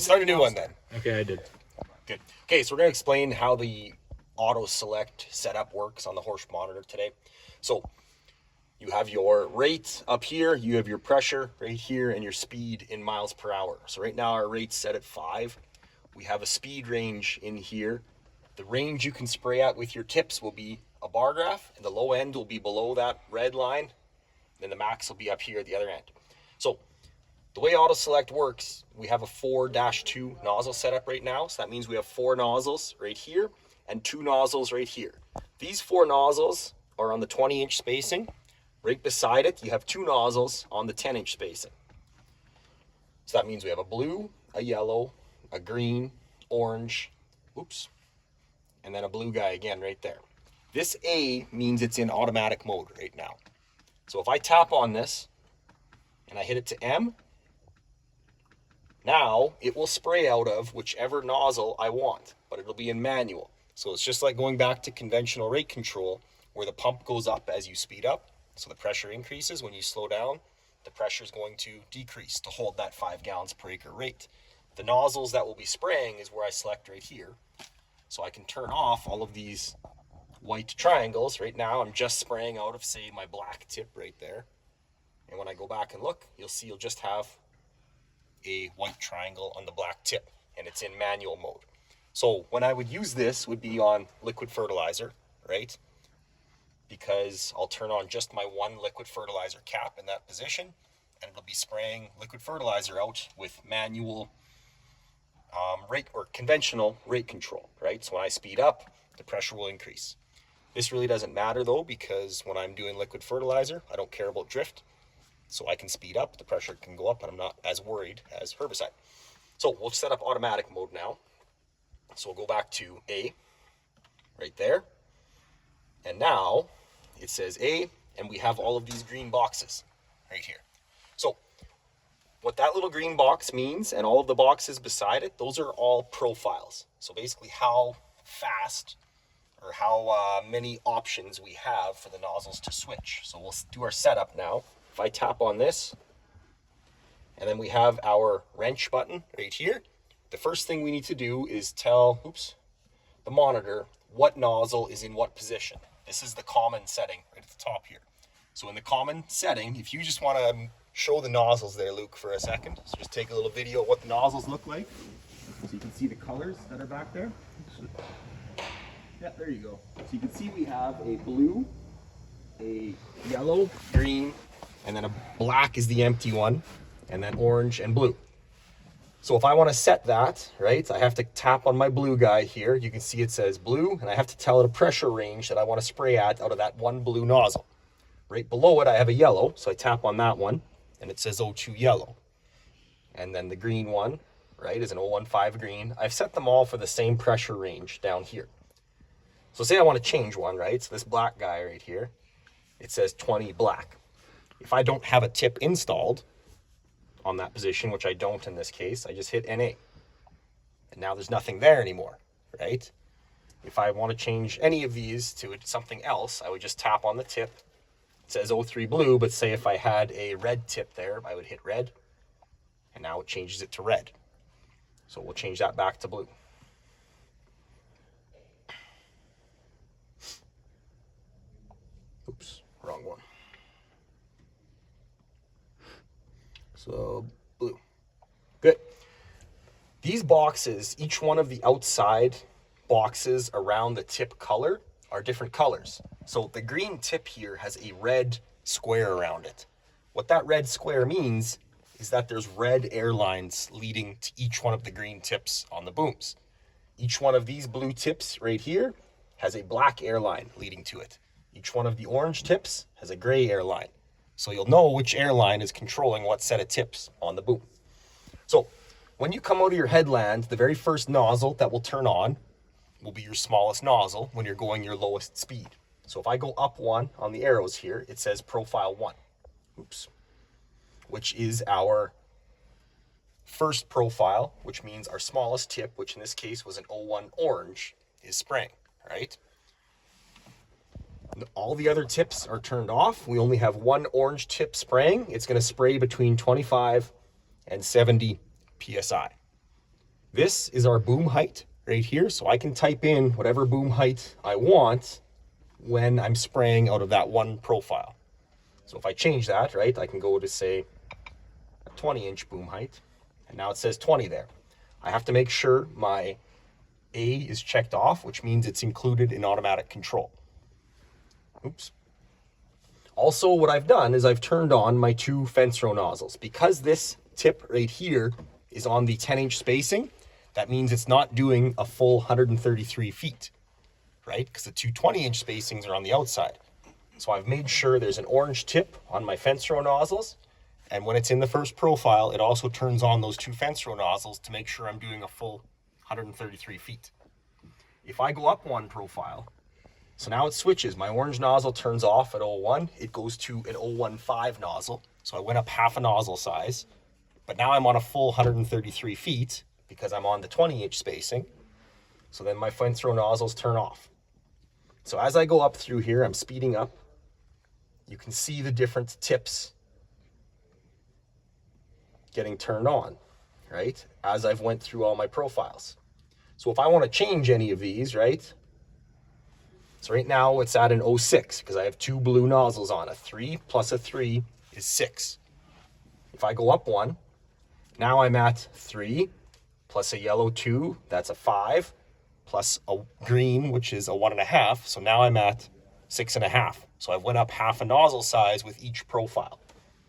Start a new one then. Okay, I did. Good. Okay, so we're going to explain how the AutoSelect setup works on the Horsch monitor today. So you have your rate up here, you have your pressure right here, and your speed in miles per hour. So right now our rate's set at 5. We have a speed range in here. The range you can spray at with your tips will be a bar graph, and the low end will be below that red line. Then the max will be up here at the other end. So the way AutoSelect works, we have a 4-2 nozzle setup right now. So that means we have 4 nozzles right here and 2 nozzles right here. These 4 nozzles are on the 20-inch spacing. Right beside it, you have 2 nozzles on the 10-inch spacing. So that means we have a blue, a yellow, a green, orange, and then a blue guy again right there. This A means it's in automatic mode right now. So if I tap on this and I hit it to M, now it will spray out of whichever nozzle I want, but it'll be in manual. So it's just like going back to conventional rate control where the pump goes up as you speed up. So the pressure increases. When you slow down, the pressure is going to decrease to hold that 5 gallons per acre rate. The nozzles that will be spraying is where I select right here. So I can turn off all of these white triangles. Right now I'm just spraying out of, say, my black tip right there. And when I go back and look, you'll see you'll just have a white triangle on the black tip, and it's in manual mode. So when I would use this would be on liquid fertilizer, right? Because I'll turn on just my one liquid fertilizer cap in that position, and it'll be spraying liquid fertilizer out with manual rate or conventional rate control, right? So when I speed up, the pressure will increase. This really doesn't matter though, because when I'm doing liquid fertilizer, I don't care about drift. So I can speed up, the pressure can go up, and I'm not as worried as herbicide. So we'll set up automatic mode now. So we'll go back to A, right there. And now it says A, and we have all of these green boxes right here. So what that little green box means, and all of the boxes beside it, those are all profiles. So basically how fast or how many options we have for the nozzles to switch. So we'll do our setup now. If I tap on this, and then we have our wrench button right here, the first thing we need to do is tell the monitor what nozzle is in what position. This is the common setting right at the top here. So in the common setting, if you just want to show the nozzles there, Luke, for a second. So just take a little video of what the nozzles look like. So you can see the colors that are back there. Yeah, there you go. So you can see we have a blue, a yellow, green, and then a black is the empty one, and then orange and blue. So if I want to set that, right, I have to tap on my blue guy here. You can see it says blue, and I have to tell it a pressure range that I want to spray at out of that one blue nozzle. Right below it, I have a yellow, so I tap on that one, and it says 02 yellow. And then the green one, right, is an 015 green. I've set them all for the same pressure range down here. So say I want to change one, right? So this black guy right here, it says 20 black. If I don't have a tip installed on that position, which I don't in this case, I just hit NA. And now there's nothing there anymore, right? If I want to change any of these to something else, I would just tap on the tip. It says 03 blue, but say if I had a red tip there, I would hit red. And now it changes it to red. So we'll change that back to blue. Oops, wrong one. So blue. Good. These boxes, each one of the outside boxes around the tip color are different colors. So the green tip here has a red square around it. What that red square means is that there's red air lines leading to each one of the green tips on the booms. Each one of these blue tips right here has a black air line leading to it. Each one of the orange tips has a gray air line. So you'll know which airline is controlling what set of tips on the boom. So when you come out of your headland, the very first nozzle that will turn on will be your smallest nozzle when you're going your lowest speed. So if I go up one on the arrows here, it says profile 1, which is our first profile, which means our smallest tip, which in this case was an 01 orange, is spraying, right? All the other tips are turned off. We only have one orange tip spraying. It's going to spray between 25 and 70 PSI. This is our boom height right here. So I can type in whatever boom height I want when I'm spraying out of that one profile. So if I change that, right, I can go to say a 20-inch boom height, and now it says 20 there. I have to make sure my A is checked off, which means it's included in automatic control. Oops. Also, what I've done is I've turned on my two fence row nozzles. Because this tip right here is on the 10-inch spacing, that means it's not doing a full 133 feet, right? Because the two 20-inch spacings are on the outside. So I've made sure there's an orange tip on my fence row nozzles. And when it's in the first profile, it also turns on those two fence row nozzles to make sure I'm doing a full 133 feet. If I go up one profile, so now it switches. My orange nozzle turns off at 01. It goes to an 015 nozzle. So I went up half a nozzle size. But now I'm on a full 133 feet because I'm on the 20-inch spacing. So then my fence row nozzles turn off. So as I go up through here, I'm speeding up. You can see the different tips getting turned on, right? As I've went through all my profiles. So if I want to change any of these, right? So right now it's at an 06 because I have two blue nozzles on. A 3 plus a 3 is 6. If I go up one, now I'm at 3 plus a yellow 2, that's a 5, plus a green, which is a 1.5. So now I'm at 6.5. So I went up half a nozzle size with each profile.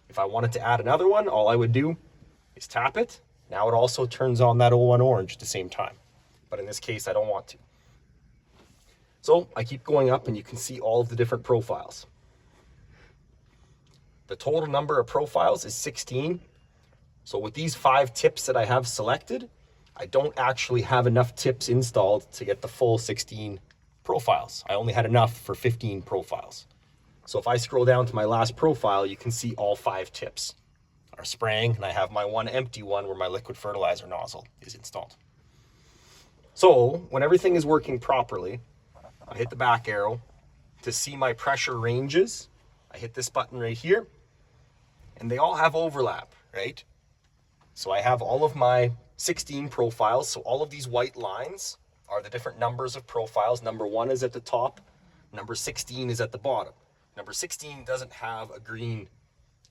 If I wanted to add another one, all I would do is tap it. Now it also turns on that 01 orange at the same time. But in this case, I don't want to. So I keep going up and you can see all of the different profiles. The total number of profiles is 16. So with these 5 tips that I have selected, I don't actually have enough tips installed to get the full 16 profiles. I only had enough for 15 profiles. So if I scroll down to my last profile, you can see all 5 tips are spraying, and I have my one empty one where my liquid fertilizer nozzle is installed. So when everything is working properly, I hit the back arrow. To see my pressure ranges, I hit this button right here, and they all have overlap, right? So I have all of my 16 profiles. So all of these white lines are the different numbers of profiles. Number 1 is at the top. Number 16 is at the bottom. Number 16 doesn't have a green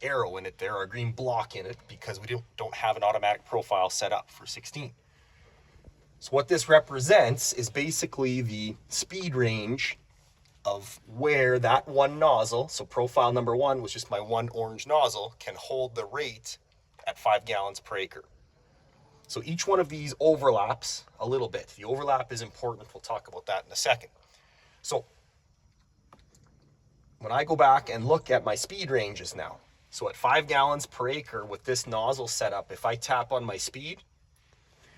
arrow in it there, or a green block in it, because we don't have an automatic profile set up for 16. So what this represents is basically the speed range of where that one nozzle, so profile number 1 was just my one orange nozzle, can hold the rate at 5 gallons per acre. So each one of these overlaps a little bit. The overlap is important. We'll talk about that in a second. So when I go back and look at my speed ranges now, so at 5 gallons per acre with this nozzle setup, if I tap on my speed,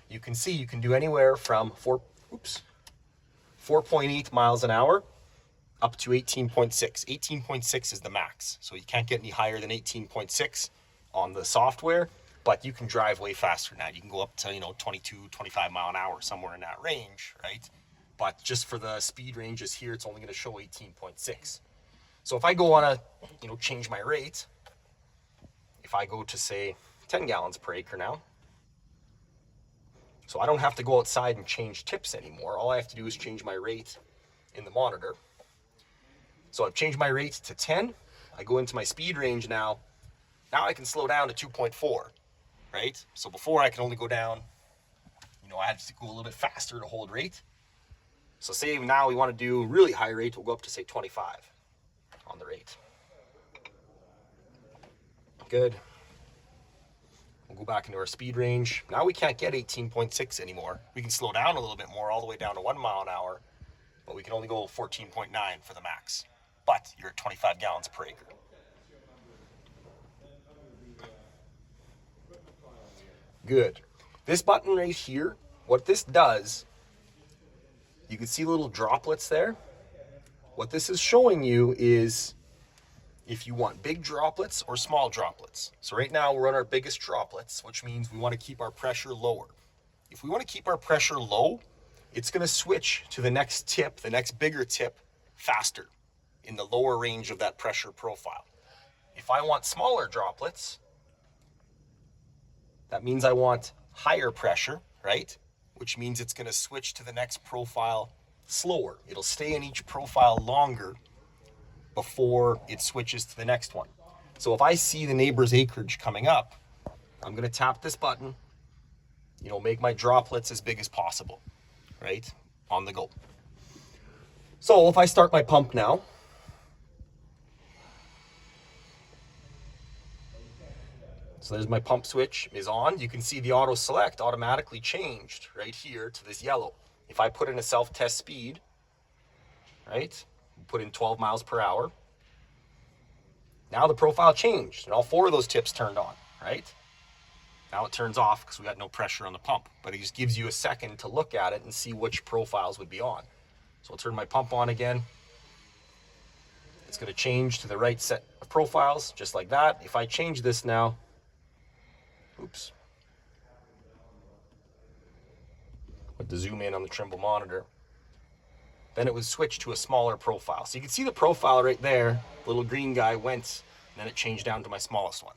you can see you can do anywhere from 4.8 miles an hour up to 18.6. 18.6 is the max. So you can't get any higher than 18.6 on the software, but you can drive way faster now. You can go up to, 22, 25 mile an hour, somewhere in that range, right? But just for the speed ranges here, it's only going to show 18.6. So if I go on change my rate, if I go to say 10 gallons per acre now, so I don't have to go outside and change tips anymore. All I have to do is change my rate in the monitor. So I've changed my rate to 10. I go into my speed range now. Now I can slow down to 2.4, right? So before I could only go down, I had to go a little bit faster to hold rate. So say now we want to do really high rate, we'll go up to say 25 on the rate. Good. We'll go back into our speed range. Now we can't get 18.6 anymore. We can slow down a little bit more, all the way down to 1 mile an hour, but we can only go 14.9 for the max. But you're at 25 gallons per acre. Good. This button right here, what this does, you can see little droplets there. What this is showing you is if you want big droplets or small droplets. So right now we're on our biggest droplets, which means we want to keep our pressure lower. If we want to keep our pressure low, it's going to switch to the next tip, the next bigger tip, faster in the lower range of that pressure profile. If I want smaller droplets, that means I want higher pressure, right? which means it's going to switch to the next profile slower. It'll stay in each profile longer before it switches to the next one. So if I see the neighbor's acreage coming up, I'm going to tap this button, make my droplets as big as possible, right? On the go. So if I start my pump now, so there's my pump switch is on. You can see the auto select automatically changed right here to this yellow. If I put in a self-test speed, right, put in 12 miles per hour, now the profile changed and all 4 of those tips turned on, right? Now it turns off because we got no pressure on the pump, but it just gives you a second to look at it and see which profiles would be on. So I'll turn my pump on again. It's going to change to the right set of profiles, just like that. If I change this now, oops, with the zoom in on the Trimble monitor, then it would switch to a smaller profile. So you can see the profile right there, the little green guy went, and then it changed down to my smallest one.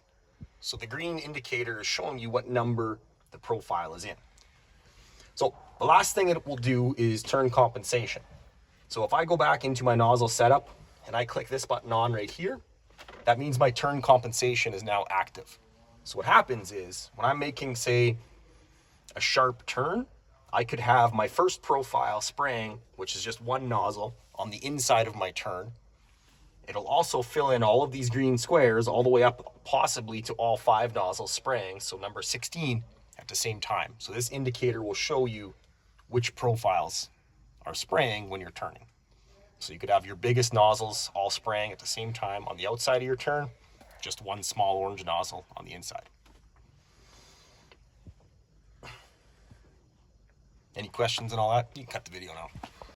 So the green indicator is showing you what number the profile is in. So the last thing it will do is turn compensation. So if I go back into my nozzle setup and I click this button on right here, that means my turn compensation is now active. So what happens is when I'm making, say, a sharp turn, I could have my first profile spraying, which is just one nozzle, on the inside of my turn. It'll also fill in all of these green squares all the way up possibly to all 5 nozzles spraying, so number 16 at the same time. So this indicator will show you which profiles are spraying when you're turning. So you could have your biggest nozzles all spraying at the same time on the outside of your turn, just one small orange nozzle on the inside. Any questions and all that? You can cut the video now.